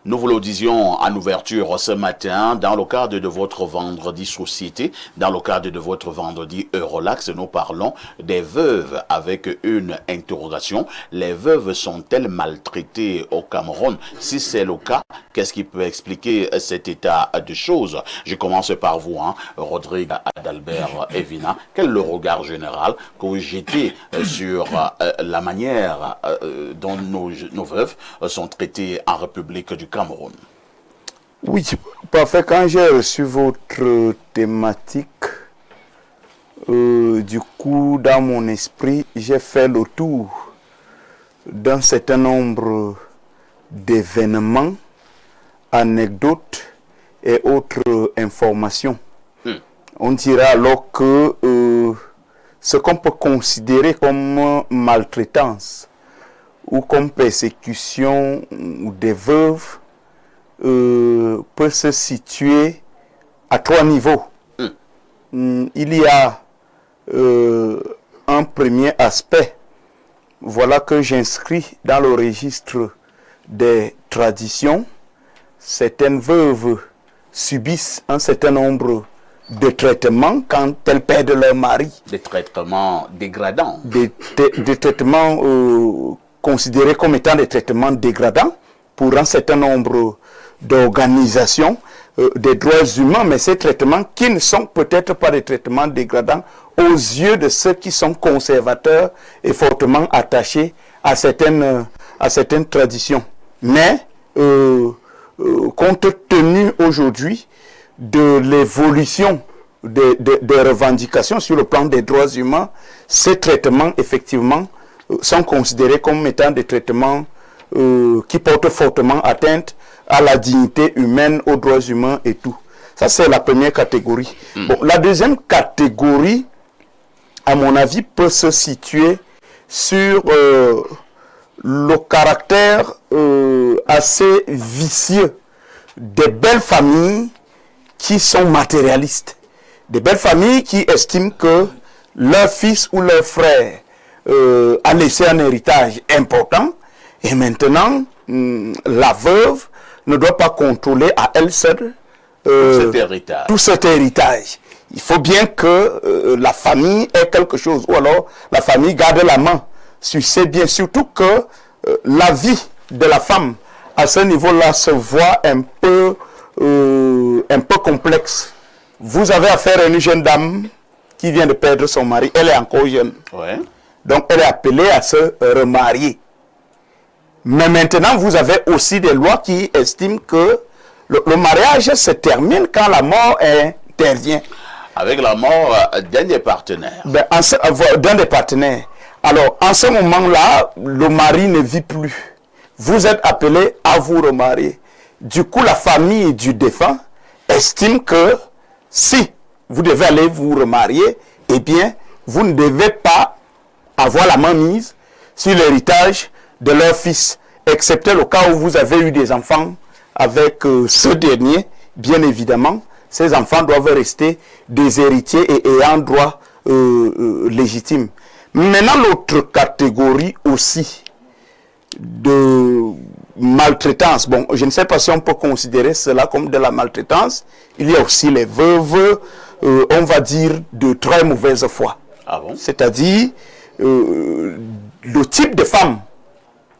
Nous vous le disions en ouverture ce matin, dans le cadre de votre vendredi société, dans le cadre de votre vendredi Eurolax, nous parlons des veuves avec une interrogation. Les veuves sont-elles maltraitées au Cameroun? Si c'est le cas, qu'est-ce qui peut expliquer cet état de choses? Je commence par vous, Rodrigue Adalbert Evina. Quel est le regard général que vous jetez sur la manière dont nos veuves sont traitées en République du Cameroun? Oui, parfait. Quand j'ai reçu votre thématique, du coup, dans mon esprit, j'ai fait le tour d'un certain nombre d'événements, anecdotes et autres informations. On dira alors que ce qu'on peut considérer comme maltraitance ou comme persécution des veuves peut se situer à 3 niveaux. Il y a un premier aspect, voilà que j'inscris dans le registre des traditions. Certaines veuves subissent un certain nombre de traitements quand elles perdent leur mari. Des traitements dégradants. Des traitements considérés comme étant des traitements dégradants pour un certain nombre d'organisations des droits humains, mais ces traitements qui ne sont peut-être pas des traitements dégradants aux yeux de ceux qui sont conservateurs et fortement attachés à certaines traditions. Mais compte tenu aujourd'hui de l'évolution des revendications sur le plan des droits humains, ces traitements, effectivement, sont considérés comme étant des traitements qui portent fortement atteinte à la dignité humaine, aux droits humains et tout. Ça, c'est la première catégorie. Bon, la deuxième catégorie, à mon avis, peut se situer sur le caractère assez vicieux des belles familles qui sont matérialistes. Des belles familles qui estiment que leur fils ou leur frère a laissé un héritage important et maintenant la veuve ne doit pas contrôler à elle seule tout cet héritage. Il faut bien que la famille ait quelque chose, ou alors la famille garde la main sur ses biens, surtout que la vie de la femme à ce niveau-là se voit un peu complexe. Vous avez affaire à une jeune dame qui vient de perdre son mari, elle est encore jeune. Ouais. Donc elle est appelée à se remarier. Mais maintenant, vous avez aussi des lois qui estiment que le mariage se termine quand la mort intervient. Avec la mort d'un des partenaires. D'un des partenaires. Alors, en ce moment-là, le mari ne vit plus. Vous êtes appelé à vous remarier. Du coup, la famille du défunt estime que si vous devez aller vous remarier, eh bien, vous ne devez pas avoir la main mise sur l'héritage de leur fils, excepté le cas où vous avez eu des enfants avec ce dernier. Bien évidemment, ces enfants doivent rester des héritiers et ayant droit légitime. Maintenant, l'autre catégorie aussi de maltraitance, bon, je ne sais pas si on peut considérer cela comme de la maltraitance. Il y a aussi les veuves, on va dire, de très mauvaise foi. Ah bon? C'est-à-dire le type de femme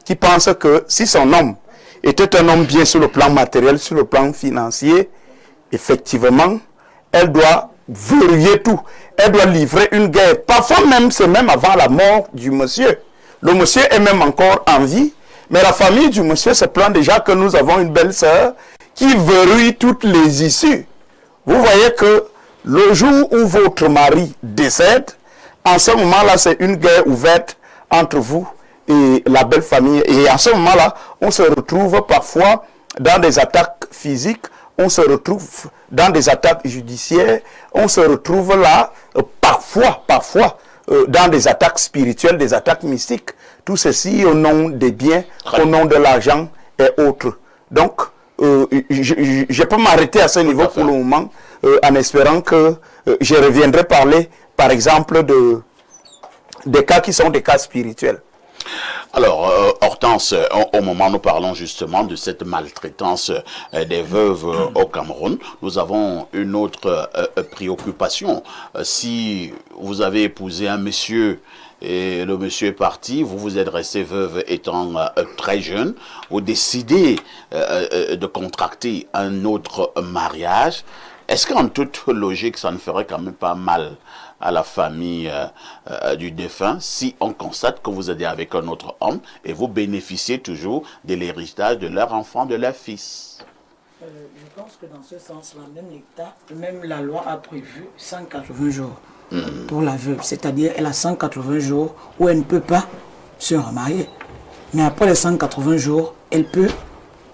qui pense que si son homme était un homme bien sur le plan matériel, sur le plan financier, effectivement, elle doit verrouiller tout. Elle doit livrer une guerre. Parfois même, c'est même avant la mort du monsieur. Le monsieur est même encore en vie, mais la famille du monsieur se plaint déjà que nous avons une belle sœur qui verrouille toutes les issues. Vous voyez que le jour où votre mari décède, en ce moment-là, c'est une guerre ouverte entre vous et la belle famille. Et en ce moment-là, on se retrouve parfois dans des attaques physiques, on se retrouve dans des attaques judiciaires, on se retrouve là, parfois, dans des attaques spirituelles, des attaques mystiques. Tout ceci au nom des biens, au nom de l'argent et autres. Donc, je peux m'arrêter à ce niveau pour le moment, en espérant que je reviendrai parler, par exemple, des cas qui sont des cas spirituels. Alors, Hortense, au moment où nous parlons justement de cette maltraitance des veuves au Cameroun, nous avons une autre préoccupation. Si vous avez épousé un monsieur et le monsieur est parti, vous vous êtes resté veuve étant très jeune, vous décidez de contracter un autre mariage, est-ce qu'en toute logique, ça ne ferait quand même pas mal à la famille du défunt si on constate que vous êtes avec un autre homme et vous bénéficiez toujours de l'héritage de leur enfant, de leur fils? Je pense que dans ce sens-là, même l'État, même la loi a prévu 180 jours pour la veuve. C'est-à-dire elle a 180 jours où elle ne peut pas se remarier. Mais après les 180 jours, elle peut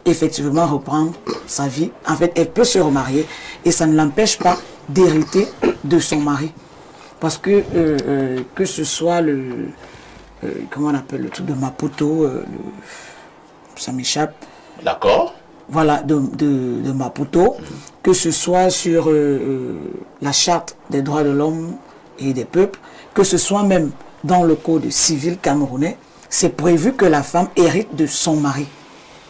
effectivement reprendre sa vie. En fait, elle peut se remarier et ça ne l'empêche pas d'hériter de son mari. Parce que ce soit comment on appelle le truc de Maputo, ça m'échappe. D'accord. Voilà, de Maputo, que ce soit sur la charte des droits de l'homme et des peuples, que ce soit même dans le code civil camerounais, c'est prévu que la femme hérite de son mari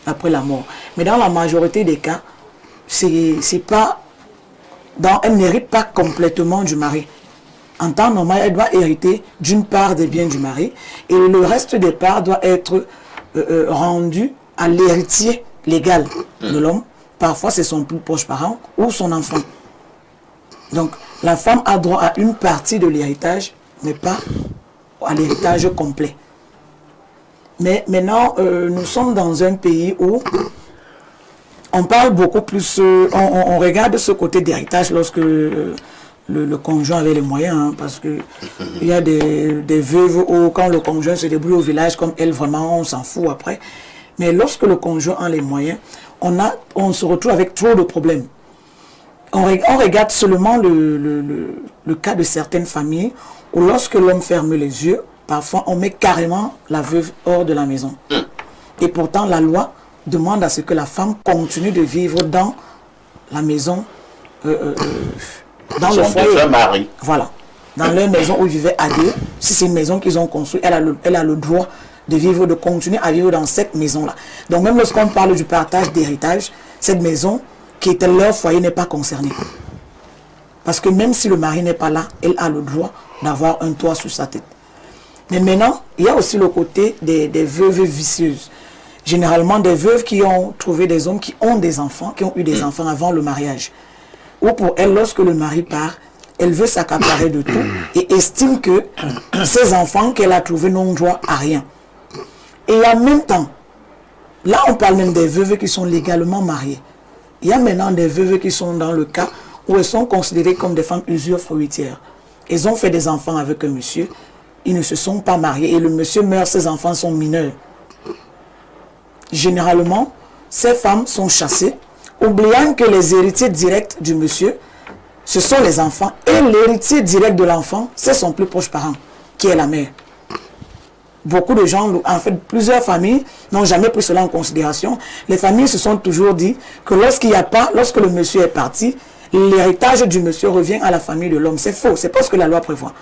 après la mort. Mais dans la majorité des cas, c'est pas, elle n'hérite pas complètement du mari. En temps normal, elle doit hériter d'une part des biens du mari et le reste des parts doit être rendu à l'héritier légal de l'homme. Parfois, c'est son plus proche parent ou son enfant. Donc, la femme a droit à une partie de l'héritage, mais pas à l'héritage complet. Mais maintenant, nous sommes dans un pays où on parle beaucoup plus, on regarde ce côté d'héritage lorsque le conjoint avait les moyens, hein, parce que il y a des veuves où quand le conjoint se débrouille au village, comme elle, vraiment, on s'en fout après. Mais lorsque le conjoint a les moyens, on se retrouve avec trop de problèmes. On regarde seulement le cas de certaines familles où lorsque l'homme ferme les yeux, parfois on met carrément la veuve hors de la maison. Et pourtant la loi demande à ce que la femme continue de vivre dans la maison, dans le foyer. Mari. Voilà. Dans leur maison où ils vivaient à deux. Si c'est une maison qu'ils ont construite, elle a le droit de continuer à vivre dans cette maison-là. Donc même lorsqu'on parle du partage d'héritage, cette maison qui était leur foyer n'est pas concernée. Parce que même si le mari n'est pas là, elle a le droit d'avoir un toit sur sa tête. Mais maintenant, il y a aussi le côté des veuves vicieuses. Généralement des veuves qui ont trouvé des hommes qui ont des enfants, qui ont eu des enfants avant le mariage. Ou pour elle, lorsque le mari part, elle veut s'accaparer de tout et estime que ces enfants qu'elle a trouvés n'ont droit à rien. Et en même temps, là on parle même des veuves qui sont légalement mariées. Il y a maintenant des veuves qui sont dans le cas où elles sont considérées comme des femmes usufruitières. Elles ont fait des enfants avec un monsieur, ils ne se sont pas mariés et le monsieur meurt, ses enfants sont mineurs. Généralement, ces femmes sont chassées, oubliant que les héritiers directs du monsieur, ce sont les enfants et l'héritier direct de l'enfant, c'est son plus proche parent, qui est la mère. Beaucoup de gens, en fait, plusieurs familles n'ont jamais pris cela en considération. Les familles se sont toujours dit que lorsque le monsieur est parti, l'héritage du monsieur revient à la famille de l'homme. C'est faux, c'est pas ce que la loi prévoit.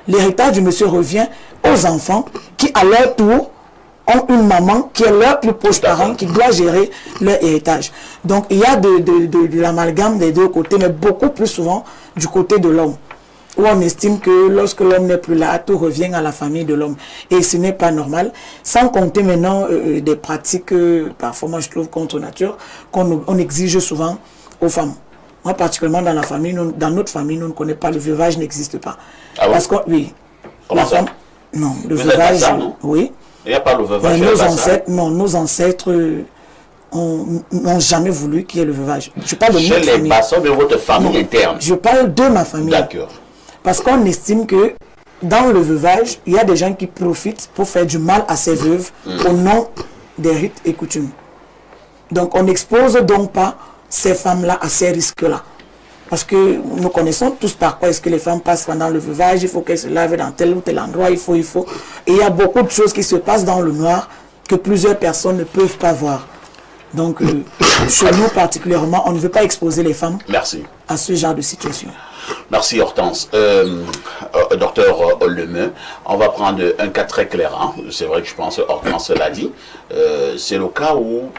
L'héritage du monsieur revient aux enfants qui, à leur tour, ont une maman qui est leur plus proche parent, qui doit gérer leur héritage. Donc, il y a de l'amalgame des deux côtés, mais beaucoup plus souvent du côté de l'homme, où on estime que lorsque l'homme n'est plus là, tout revient à la famille de l'homme. Et ce n'est pas normal, sans compter maintenant des pratiques, parfois moi je trouve contre nature, qu'on exige souvent aux femmes. Moi particulièrement dans la famille, dans notre famille, nous ne connaissons pas, le veuvage n'existe pas. Ah parce que, oui. Comment ça? Non, le veuvage, oui. Il n'y a pas le veuvage. Nos ancêtres n'ont jamais voulu qu'il y ait le veuvage. Je parle de chez notre les famille. Bassons de votre famille interne. Je parle de ma famille. D'accord. Parce qu'on estime que dans le veuvage, il y a des gens qui profitent pour faire du mal à ces veuves au nom des rites et coutumes. Donc on n'expose donc pas ces femmes-là à ces risques-là. Parce que nous connaissons tous par quoi est-ce que les femmes passent pendant le veuvage, il faut qu'elles se lavent dans tel ou tel endroit, il faut. Et il y a beaucoup de choses qui se passent dans le noir que plusieurs personnes ne peuvent pas voir. Donc, chez nous particulièrement, on ne veut pas exposer les femmes à ce genre de situation. Merci Hortense. Docteur Lemeu, on va prendre un cas très clair. Hein. C'est vrai que je pense que Hortense l'a dit. C'est le cas où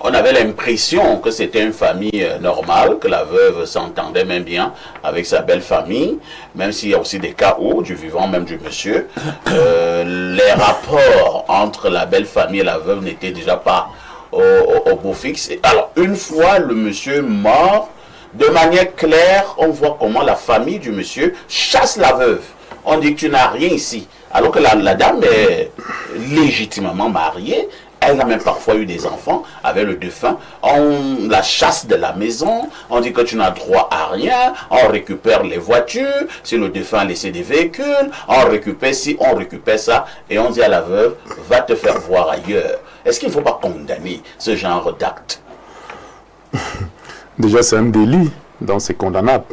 on avait l'impression que c'était une famille normale, que la veuve s'entendait même bien avec sa belle famille, même s'il y a aussi des cas où, du vivant même du monsieur, les rapports entre la belle famille et la veuve n'étaient déjà pas au beau fixe. Alors, une fois le monsieur mort, de manière claire, on voit comment la famille du monsieur chasse la veuve. On dit que tu n'as rien ici. Alors que la dame est légitimement mariée. Elle a même parfois eu des enfants avec le défunt. On la chasse de la maison. On dit que tu n'as droit à rien. On récupère les voitures. Si le défunt a laissé des véhicules, on récupère ci, on récupère ça. Et on dit à la veuve, va te faire voir ailleurs. Est-ce qu'il ne faut pas condamner ce genre d'acte? Déjà, c'est un délit, donc c'est condamnable.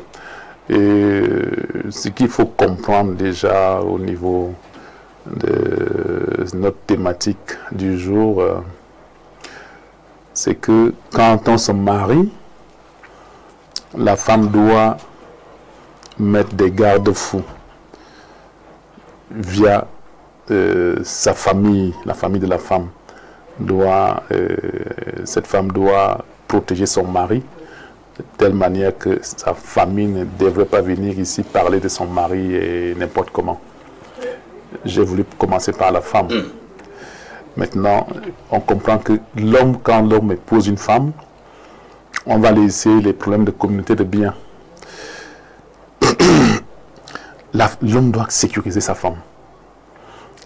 Et ce qu'il faut comprendre déjà au niveau de notre thématique du jour, c'est que quand on se marie, la femme doit mettre des garde-fous via sa famille, la famille de la femme. Cette femme doit protéger son mari de telle manière que sa famille ne devrait pas venir ici parler de son mari et n'importe comment. J'ai voulu commencer par la femme. Maintenant, on comprend que l'homme, quand l'homme épouse une femme, on va laisser les problèmes de communauté de biens. L'homme doit sécuriser sa femme.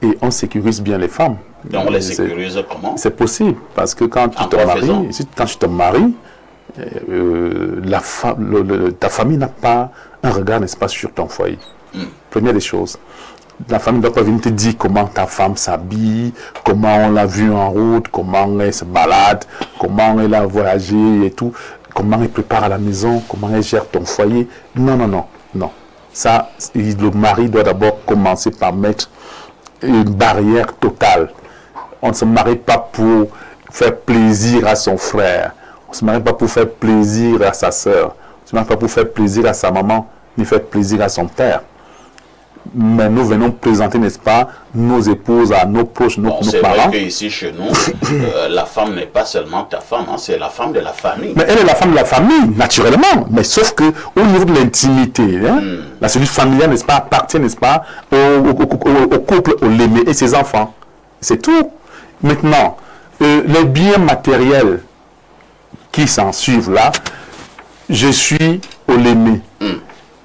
Et on sécurise bien les femmes. Et on les sécurise comment? C'est possible, parce que quand tu te maries, ta famille n'a pas un regard, n'est-ce pas, sur ton foyer. Première des choses. La famille ne doit pas venir te dire comment ta femme s'habille, comment on l'a vue en route, comment elle se balade, comment elle a voyagé et tout, comment elle prépare à la maison, comment elle gère ton foyer. Non. Ça, le mari doit d'abord commencer par mettre une barrière totale. On ne se marie pas pour faire plaisir à son frère. On ne se marie pas pour faire plaisir à sa soeur. On ne se marie pas pour faire plaisir à sa maman, ni faire plaisir à son père. Mais nous venons présenter, n'est-ce pas, nos épouses à nos proches, nos parents. C'est vrai qu'ici, chez nous, la femme n'est pas seulement ta femme, hein, c'est la femme de la famille. Mais elle est la femme de la famille, naturellement. Mais sauf qu'au niveau de l'intimité, la cellule familiale, n'est-ce pas, appartient, n'est-ce pas, au couple, au l'aimé et ses enfants. C'est tout. Maintenant, les biens matériels qui s'en suivent là, je suis au l'aimé,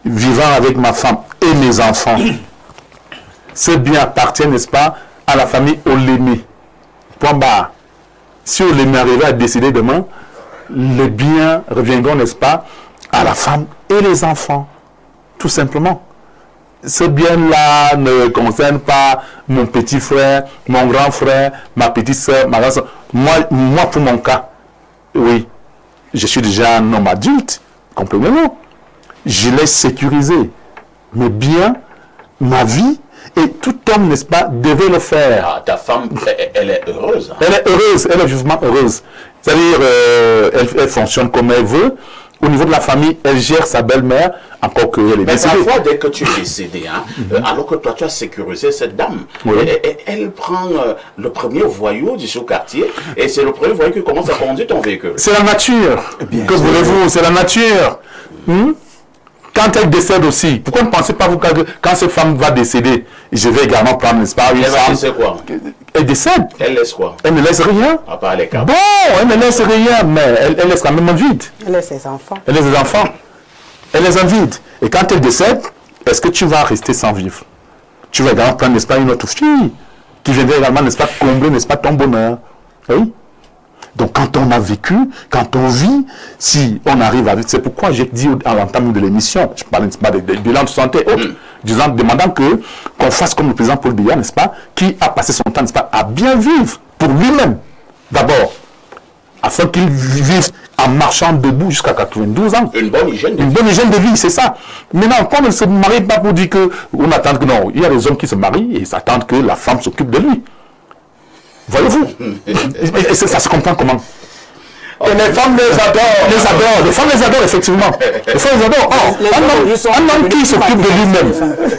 vivant avec ma femme et mes enfants. Ces biens appartiennent, n'est-ce pas, à la famille Olémé. Point barre. Si Olémé arrivait à décider demain, les biens reviendront, n'est-ce pas, à la femme et les enfants. Tout simplement. Ces biens-là ne concernent pas mon petit frère, mon grand frère, ma petite soeur, ma grande soeur. Moi, pour mon cas, oui, je suis déjà un homme adulte, comprenez-vous. Je l'ai sécurisé. Mes biens, ma vie, et tout homme, n'est-ce pas, devait le faire. Ah, ta femme, elle est heureuse. Hein? Elle est heureuse, elle est justement heureuse. C'est-à-dire, elle fonctionne comme elle veut. Au niveau de la famille, elle gère sa belle-mère, encore qu'elle est décédée. Mais parfois, dès que tu es décédé, hein, alors que toi, tu as sécurisé cette dame, elle prend le premier voyou du sous-quartier, et c'est le premier voyou qui commence à conduire ton véhicule. C'est la nature. Que voulez-vous? C'est la nature. Quand elle décède aussi, pourquoi ne pensez pas vous que quand cette femme va décéder, je vais également prendre, n'est-ce pas, une femme. Elle va laisser quoi? Elle décède. Elle laisse quoi? Elle ne laisse rien. À part les câbles. Bon, elle ne laisse rien, mais elle laisse quand même un vide. Elle laisse ses enfants. Elle laisse ses enfants. Elle laisse un vide. Et quand elle décède, est-ce que tu vas rester sans vivre? Tu vas également prendre, n'est-ce pas, une autre fille qui viendrait également, n'est-ce pas, combler, n'est-ce pas, ton bonheur. Oui. Donc quand on a vécu, quand on vit, si on arrive à vivre, c'est pourquoi j'ai dit à l'entame de l'émission, je parlais pas de bilan de santé, demandant qu'on fasse comme le président Paul Biya, n'est-ce pas, qui a passé son temps, n'est-ce pas, à bien vivre pour lui-même, d'abord, afin qu'il vive en marchant debout jusqu'à 92 ans. Une bonne hygiène de vie. Une bonne hygiène de vie, c'est ça. Maintenant, quand on ne se marie pas pour dire qu'on attend que non, il y a des hommes qui se marient et ils attendent que la femme s'occupe de lui. Voyez-vous? Et ça se comprend comment? Et les femmes les adorent. Les femmes les adorent, effectivement. Les femmes les adorent. Un homme qui s'occupe de lui-même,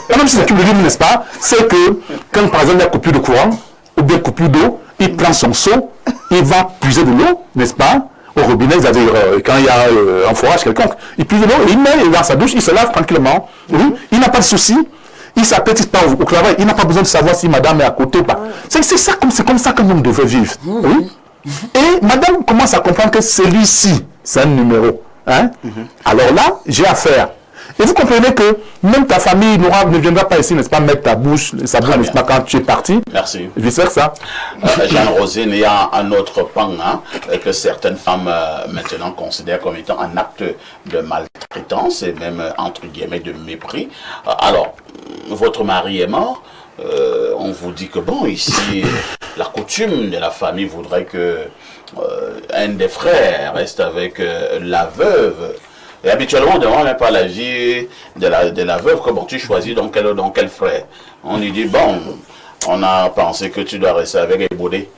un homme qui s'occupe de lui-même, n'est-ce pas, c'est que quand par exemple il y a coupure de courant ou bien coupure d'eau, il prend son seau, il va puiser de l'eau, n'est-ce pas, au robinet, c'est-à-dire quand il y a un forage quelconque, il puise de l'eau, il met dans sa douche, il se lave tranquillement, oui, il n'a pas de souci, il s'appétisse pas au travail, il n'a pas besoin de savoir si madame est à côté ou pas. C'est comme ça qu'un homme devrait vivre. Oui. Et madame commence à comprendre que celui-ci, c'est un numéro. Hein? Alors là, j'ai affaire. Et vous comprenez que même ta famille ne viendra pas ici, n'est-ce pas, mettre sa bouche, n'est-ce pas, quand tu es parti. Merci. Vice versa. Jeanne Rosine, il y a un autre pan que certaines femmes maintenant considèrent comme étant un acte de maltraitance et même entre guillemets de mépris. Alors, votre mari est mort. On vous dit que bon, ici, la coutume de la famille voudrait que un des frères reste avec la veuve. Et habituellement, on ne demande même pas la vie de la veuve, que bon, tu choisis dans quel frère. On lui dit, bon, on a pensé que tu dois rester avec Ebodé.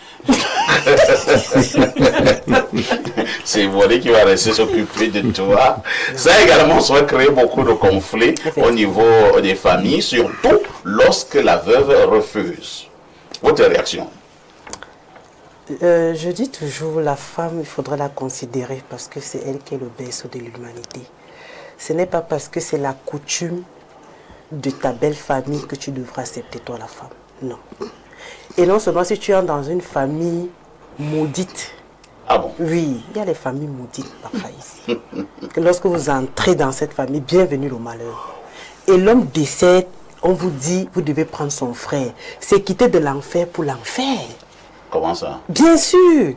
C'est Ebodé qui va rester s'occuper de toi. Ça également, ça va créer beaucoup de conflits au niveau des familles, surtout lorsque la veuve refuse. Votre réaction? Je dis toujours, la femme, il faudra la considérer parce que c'est elle qui est le berceau de l'humanité. Ce n'est pas parce que c'est la coutume de ta belle famille que tu devras accepter toi la femme. Non. Et non seulement si tu es dans une famille maudite. Ah bon? Oui, il y a les familles maudites parfois ici. Que lorsque vous entrez dans cette famille, bienvenue au malheur. Et l'homme décède, on vous dit, vous devez prendre son frère. C'est quitter de l'enfer pour l'enfer. Comment ça? Bien sûr.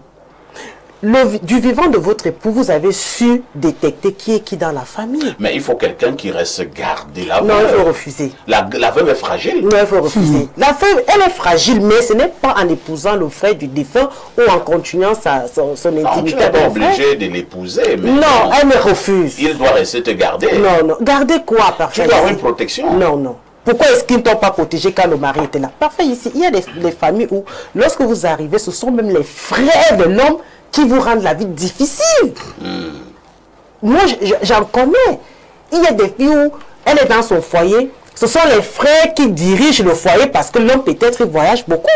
Du vivant de votre époux, vous avez su détecter qui est qui dans la famille. Mais il faut quelqu'un qui reste garder la veuve. Non, il faut refuser. La veuve est fragile. Non, il faut refuser. La veuve, elle est fragile, mais ce n'est pas en épousant le frère du défunt ou en continuant son intimité. Non, tu n'es pas obligé de l'épouser. Non, elle me refuse. Il doit rester te garder. Non, non. Garder quoi, parfait? Tu dois avoir une protection. Non, non. Pourquoi est-ce qu'ils ne t'ont pas protégé quand le mari était là? Parfait, ici, il y a des familles où, lorsque vous arrivez, ce sont même les frères de l'homme qui vous rendent la vie difficile. Moi, j'en connais. Il y a des filles où elle est dans son foyer. Ce sont les frères qui dirigent le foyer parce que l'homme, peut-être, il voyage beaucoup.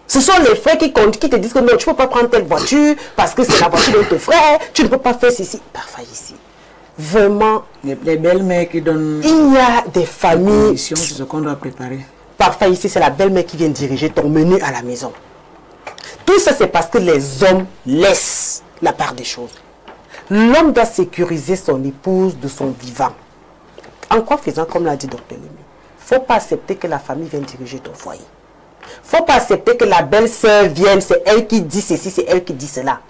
Ce sont les frères qui te disent que non, tu ne peux pas prendre telle voiture parce que c'est la voiture de ton frère. Tu ne peux pas faire ceci. Parfait, ici. Vraiment, Les belles-mères qui donnent il y a des familles. c'est ce qu'on doit préparer. Parfois ici, c'est la belle-mère qui vient diriger ton menu à la maison. Tout ça, c'est parce que les hommes laissent la part des choses. L'homme doit sécuriser son épouse de son vivant. En quoi faisant, comme l'a dit Dr. Lémy, il ne faut pas accepter que la famille vienne diriger ton foyer. Il ne faut pas accepter que la belle-sœur vienne, c'est elle qui dit ceci, c'est elle qui dit cela.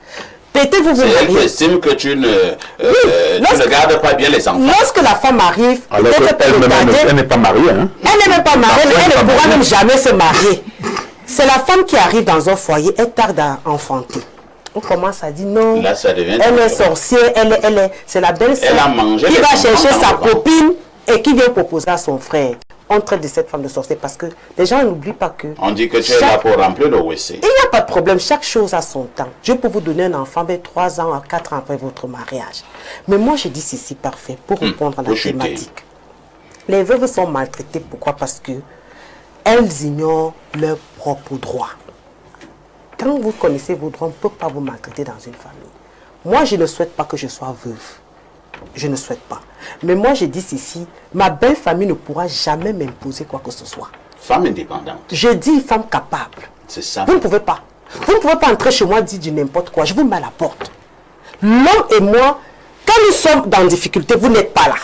Peut-être vous c'est elle qui estime que tu ne gardes pas bien les enfants. Lorsque la femme arrive, alors elle n'est pas mariée. Hein? Elle n'est même pas mariée, elle ne pourra même jamais se marier. C'est la femme qui arrive dans un foyer, elle tarde à enfanter. On commence à dire non, là, ça devient elle est sorcière, c'est la belle-sœur qui va chercher sa copine et qui vient proposer à son frère. On traite de cette femme de sorcière parce que les gens n'oublient pas que... On dit que tu es là pour remplir le WC. Il n'y a pas de problème, chaque chose a son temps. Dieu peut vous donner un enfant 3 ans à 4 ans après votre mariage. Mais moi, je dis ceci parfait pour répondre à la thématique. Les veuves sont maltraitées, pourquoi? Parce que elles ignorent leurs propres droits. Quand vous connaissez vos droits, on ne peut pas vous maltraiter dans une famille. Moi, je ne souhaite pas que je sois veuve. Je ne souhaite pas. Mais moi, je dis ceci, ma belle famille ne pourra jamais m'imposer quoi que ce soit. Femme indépendante. Je dis femme capable. C'est ça. Vous ne pouvez pas. Vous ne pouvez pas entrer chez moi et dire du n'importe quoi. Je vous mets à la porte. L'homme et moi, quand nous sommes dans difficulté, vous n'êtes pas là.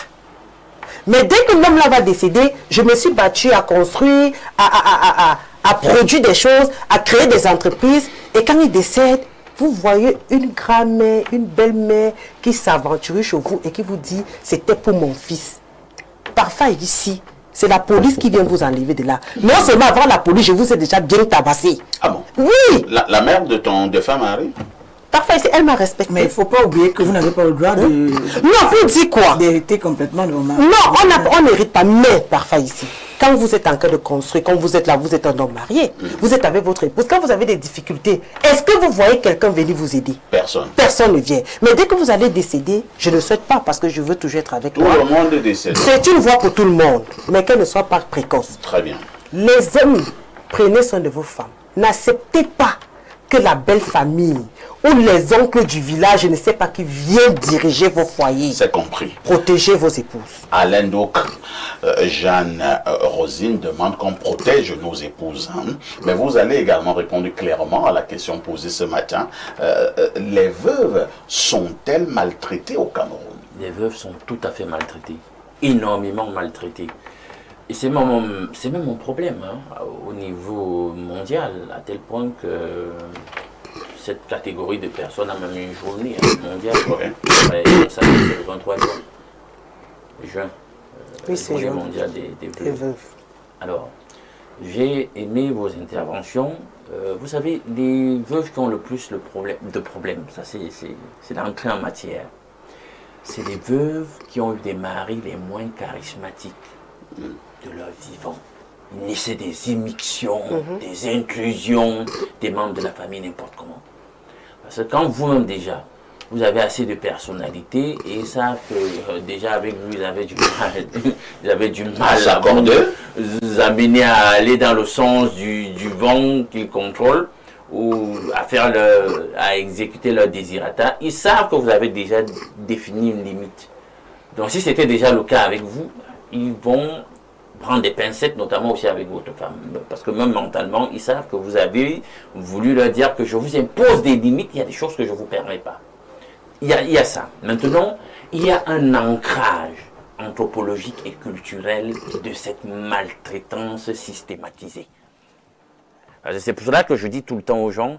Mais dès que l'homme là va décéder, je me suis battue à construire, à produire des choses, à créer des entreprises. Et quand il décède, vous voyez une grand-mère, une belle-mère qui s'aventure chez vous et qui vous dit « c'était pour mon fils ». Parfois ici, c'est la police qui vient vous enlever de là. Non seulement avant la police, je vous ai déjà bien tabassé. Ah bon? Oui. La mère de ton défunt mari? Parfois ici, elle m'a respecté. Mais il ne faut pas oublier que vous n'avez pas le droit de... Non, vous dites quoi? D'hériter complètement de vos maris. Non, on n'hérite pas, mais parfois ici. quand vous êtes en train de construire, quand vous êtes là, vous êtes un homme marié, vous êtes avec votre épouse, quand vous avez des difficultés, est-ce que vous voyez quelqu'un venir vous aider? Personne. Personne ne vient. Mais dès que vous allez décéder, je ne le souhaite pas parce que je veux toujours être avec Tout moi. le monde décède. C'est une voie pour tout le monde, mais qu'elle ne soit pas précoce. Très bien. Les hommes, prenez soin de vos femmes. N'acceptez pas que la belle famille ou les oncles du village, je ne sais pas qui, viennent diriger vos foyers. C'est compris. Protégez vos épouses. Alain, donc, Jeanne Rosine demande qu'on protège nos épouses. Hein. Mais vous allez également répondre clairement à la question posée ce matin. Les veuves sont-elles maltraitées au Cameroun? Les veuves sont tout à fait maltraitées. Énormément maltraitées. Et c'est même mon problème hein, au niveau mondial, à tel point que cette catégorie de personnes a même une journée mondiale. Ouais, ça, c'est le 23 juin. Oui, c'est journée juin. mondiale des Les veuves. veuves. Alors, j'ai aimé vos interventions. Vous savez, les veuves qui ont le plus de problèmes, ça c'est l'entrée en matière. C'est les veuves qui ont eu des maris les moins charismatiques de leur vivant. C'est des émictions, des inclusions, des membres de la famille, n'importe comment. Parce que quand vous-même déjà, vous avez assez de personnalité et savent que déjà avec vous, vous avez du mal à vous amener à aller dans le sens du vent qu'ils contrôlent ou à exécuter leur désirata. Ils savent que vous avez déjà défini une limite. Donc si c'était déjà le cas avec vous, ils vont prendre des pincettes, notamment aussi avec votre femme. Parce que même mentalement, ils savent que vous avez voulu leur dire que je vous impose des limites, il y a des choses que je ne vous permets pas. Il y a ça. Maintenant, il y a un ancrage anthropologique et culturel de cette maltraitance systématisée. C'est pour cela que je dis tout le temps aux gens,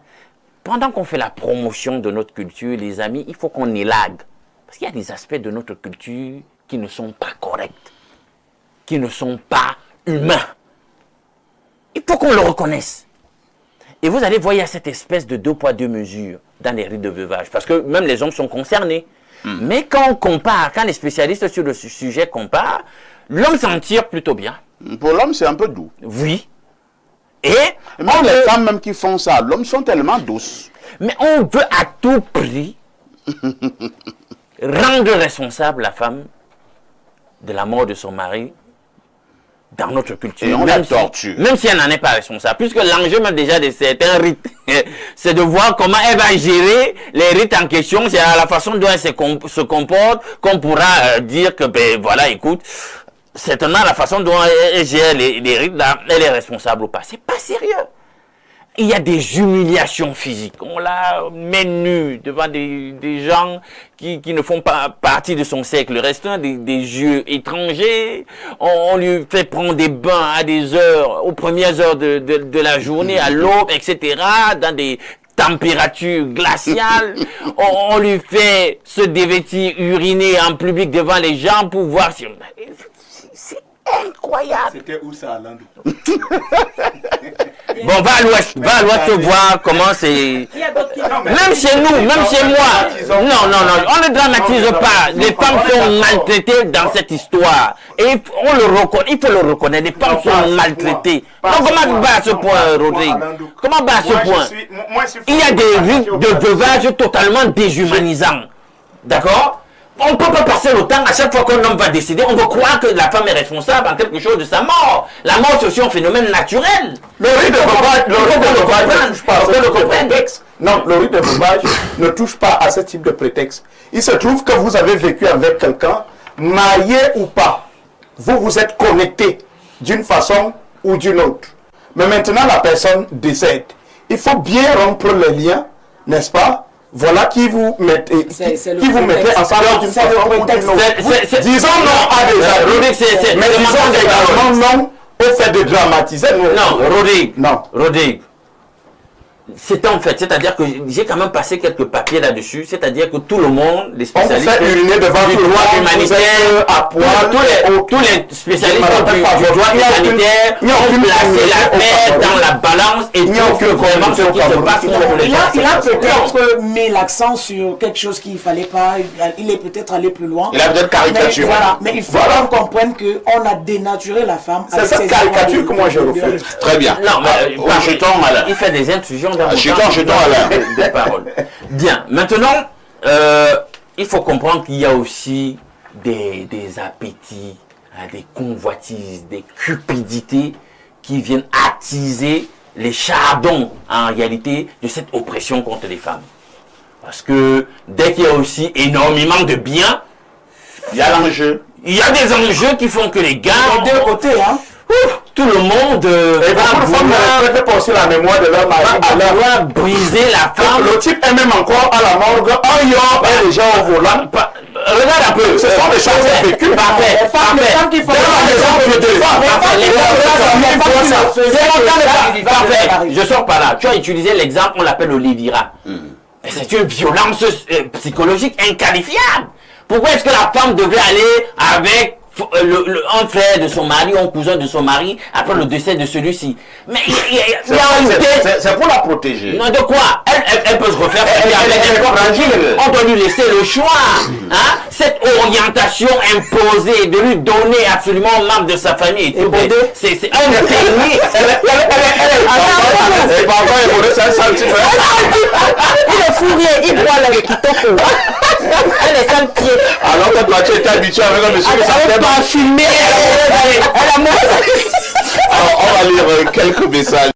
pendant qu'on fait la promotion de notre culture, les amis, il faut qu'on élague. Parce qu'il y a des aspects de notre culture qui ne sont pas corrects, qui ne sont pas humains. Il faut qu'on le reconnaisse. Et vous allez voir, il y a cette espèce de 2 poids 2 mesures dans les rites de veuvage, parce que même les hommes sont concernés. Mais quand on compare, quand les spécialistes sur le sujet comparent, l'homme s'en tire plutôt bien. Pour l'homme, c'est un peu doux. Oui. Et même les femmes même qui font ça, l'homme sont tellement douces. Mais on veut à tout prix rendre responsable la femme de la mort de son mari dans notre culture. Et on la torture. Même si elle n'en est pas responsable. Puisque l'enjeu même déjà de certains rites, c'est de voir comment elle va gérer les rites en question. C'est à la façon dont elle se comporte qu'on pourra dire que, ben voilà, écoute, certainement la façon dont elle gère les rites, là, elle est responsable ou pas. C'est pas sérieux. Il y a des humiliations physiques. On la met nue devant des gens qui ne font pas partie de son cercle restreint, des yeux étrangers. On lui fait prendre des bains à des heures, aux premières heures de la journée, à l'aube, etc., dans des températures glaciales. On lui fait se dévêtir, uriner en public devant les gens pour voir si... C'est incroyable. C'était où ça, Alain? Bon, va à l'ouest voir comment c'est... Même chez nous, même chez moi. Non, on ne dramatise pas. Les femmes sont maltraitées dans cette histoire. Et on le reconnaît, il faut le reconnaître. Les femmes sont maltraitées. Donc comment va à ce point, Rodrigue? Comment va à ce point? Il y a des rites de veuvage totalement déshumanisants. D'accord? On ne peut pas passer le temps, à chaque fois qu'un homme va décider, on va croire que la femme est responsable en quelque chose de sa mort. La mort, c'est aussi un phénomène naturel. Le rite de veuvage, non, le rite de veuvage ne touche pas à ce type de prétexte. Il se trouve que vous avez vécu avec quelqu'un, marié ou pas. Vous êtes connecté d'une façon ou d'une autre. Mais maintenant, la personne décède. Il faut bien rompre les liens, n'est-ce pas? Voilà qui vous mettez ensemble d'une façon ou d'une autre. Disons non à des amis, mais disons également non au fait de dramatiser. Non, Rodrigue. c'est en fait, c'est-à-dire que j'ai quand même passé quelques papiers là-dessus, c'est-à-dire que tout le monde, les spécialistes fait uriner devant du tout le droit monde, humanitaire, à poil, tous les spécialistes du droit humanitaire ont placé l'affaire dans la balance et trouvent que vraiment ce qui se passe contre les gens. Il a peut-être mis l'accent sur quelque chose qu'il ne fallait pas, il est peut-être allé plus loin. Il a peut-être caricaturé. Voilà, mais il faut qu'on comprenne qu'on a dénaturé la femme. C'est cette caricature que moi je refuse. Très bien. Non, mais jetons, Alain. il fait des intrusions dans Jetons, Alain. des paroles. Bien, maintenant, il faut comprendre qu'il y a aussi des appétits, des convoitises, des cupidités qui viennent attiser les chardons, en réalité, de cette oppression contre les femmes. Parce que dès qu'il y a aussi énormément de biens, il y a l'enjeu. Il y a des enjeux qui font que les gars... De deux côtés, hein. Tout le monde va passer la mémoire de leur mari. Va briser la femme. Le type est même encore à la morgue. Et les gens au volant. Regarde un peu. Ce sont des choses vécues. Parfait. Je sors par là. Tu as utilisé l'exemple, on l'appelle le Lévira. C'est une violence psychologique inqualifiable. Pourquoi est-ce que la femme devait aller avec un frère de son mari ou un cousin de son mari après le décès de celui-ci? Mais c'est pour la protéger. Non, de quoi? Elle peut se refaire. On doit lui laisser le choix. Hein? Cette orientation imposée de lui donner absolument aux membres de sa famille. C'est un déni. Il est fourrier, il boit le kitoko. Elle est sale pied. Alors que toi tu étais habitué avec un monsieur qui s'appelle pas filmé. Elle a mauvaise. Alors on va lire quelques messages.